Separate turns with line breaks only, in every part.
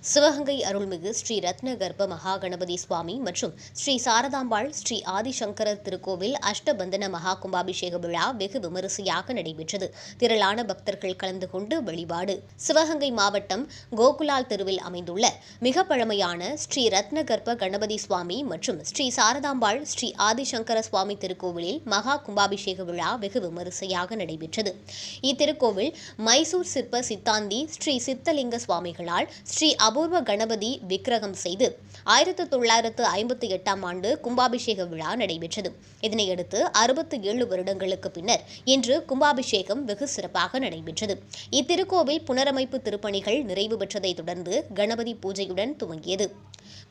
சிவகங்கை அருள்மிகு ஸ்ரீ ரத்ன கர்ப்ப மகாகணபதி சுவாமி மற்றும் ஸ்ரீ சாரதாம்பாள் ஸ்ரீ ஆதிசங்கரர் திருக்கோவில் அஷ்டபந்தன மகா கும்பாபிஷேக விழா வெகு விமரிசையாக நடைபெற்றது. திரளான பக்தர்கள் கலந்து கொண்டு வழிபாடு. சிவகங்கை மாவட்டம் கோகுலால் தெருவில் அமைந்துள்ள மிக பழமையான ஸ்ரீ ரத்ன கர்ப்ப கணபதி சுவாமி மற்றும் ஸ்ரீ சாரதாம்பாள் ஸ்ரீ ஆதிசங்கர சுவாமி திருக்கோவிலில் மகா கும்பாபிஷேக விழா வெகு விமரிசையாக நடைபெற்றது. இத்திருக்கோவில் மைசூர் சிற்ப சித்தாந்தி ஸ்ரீ சித்தலிங்க சுவாமிகளால் ஸ்ரீ அபூர்வ கணபதி விக்கிரகம் செய்து 1958 ஆண்டு கும்பாபிஷேக விழா நடைபெற்றது. இதனையடுத்து 67 வருடங்களுக்கு பின்னர் இன்று கும்பாபிஷேகம் வெகு சிறப்பாக நடைபெற்றது. இத்திருக்கோவில் புனரமைப்பு திருப்பணிகள் நிறைவு பெற்றதை தொடர்ந்து கணபதி பூஜையுடன் துவங்கியது.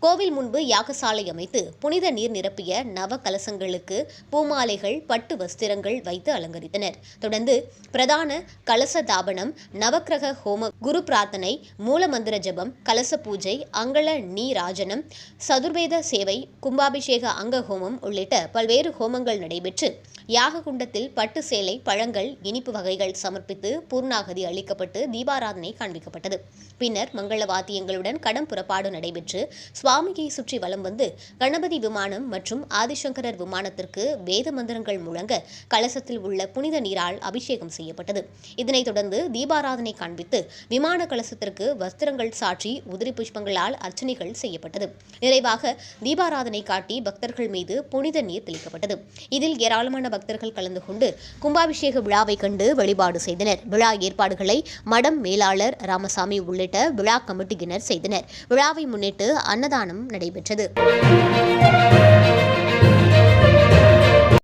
கோவில் முன்பு யாகசாலை அமைத்து புனித நீர் நிரப்பிய நவ கலசங்களுக்கு பூமாலைகள், பட்டு வஸ்திரங்கள் வைத்து அலங்கரித்தனர். தொடர்ந்து பிரதான கலச தாபனம், நவக்கிரக ஹோமம், குரு பிரார்த்தனை, மூலமந்திர ஜபம், கலச பூஜை, அங்கள நீராஜனம், சதுர்வேத சேவை, கும்பாபிஷேக அங்க ஹோமம் உள்ளிட்ட பல்வேறு ஹோமங்கள் நடைபெற்று யாக குண்டத்தில் பட்டு சேலை, பழங்கள், இனிப்பு வகைகள் சமர்ப்பித்து பூர்ணாகதி அளிக்கப்பட்டு தீபாராதனை காண்பிக்கப்பட்டது. பின்னர் மங்கள வாத்தியங்களுடன் கடம் புறப்பாடு நடைபெற்று சுவாமியை சுற்றி வலம் வந்து கணபதி விமானம் மற்றும் ஆதிசங்கரர் விமானத்திற்கு வேத மந்திரங்கள் முழங்க கலசத்தில் உள்ள புனித நீரால் அபிஷேகம் செய்யப்பட்டது. இதனைத் தொடர்ந்து தீபாராதனை காண்பித்து விமான கலசத்திற்கு வஸ்திரங்கள் சாற்றி உதிரி புஷ்பங்களால் அர்ச்சனைகள் செய்யப்பட்டது. நிறைவாக தீபாராதனை காட்டி பக்தர்கள் மீது புனித நீர் தெளிக்கப்பட்டது. இதில் ஏராளமான பக்தர்கள் கலந்து கொண்டு கும்பாபிஷேக விழாவை கண்டு வழிபாடு செய்தனர். விழா ஏற்பாடுகளை மடம் மேலாளர் ராமசாமி உள்ளிட்ட விழா கமிட்டியினர் செய்தனர். விழாவை முன்னிட்டு அன்னதானம் நடைபெற்றது.